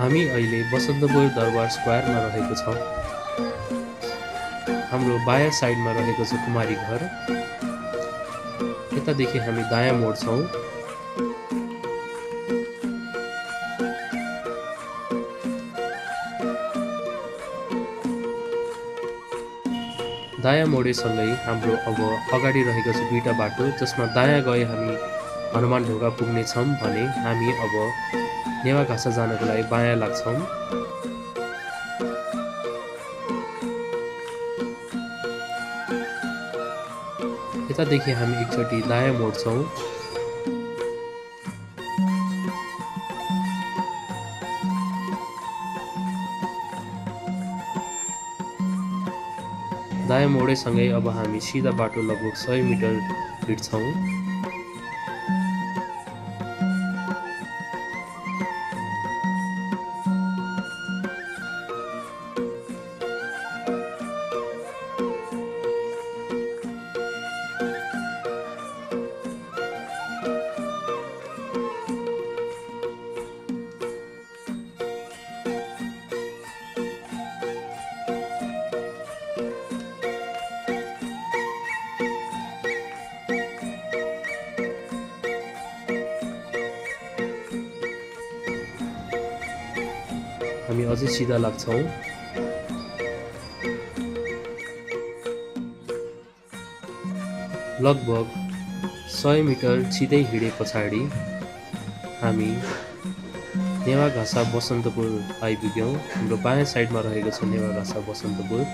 हामी अहिले बसन्तपुर दरबार स्क्वायरमा रहेको छौँ। हाम्रो बायाँ साइडमा रहेको छ कुमारी घर। यतादेखि हामी दायाँ मोड्छौँ। दायाँ मोडेसँगै हाम्रो अब अगाडि रहेको छ दुईटा बाटो, जसमा दायाँ गए हामी हनुमान ढोका पुग्नेछौँ भने हामी अब नेवाघाँसा जानको लागि बायाँ लाग्छौँ। यतादेखि हामी एकचोटि दायाँ मोड्छौँ। दायाँ मोडेसँगै अब हामी सिधा बाटो लगभग 100 मिटर हिँड्छौँ। हामी अझै सिधा लाग्छौँ। लगभग 100 मिटर सिधै हिँडे पछाडि हामी नेवाघाँसा बसन्तपुर आइपुग्यौँ। हाम्रो बायाँ साइडमा रहेको छ नेवाघाँसा बसन्तपुर।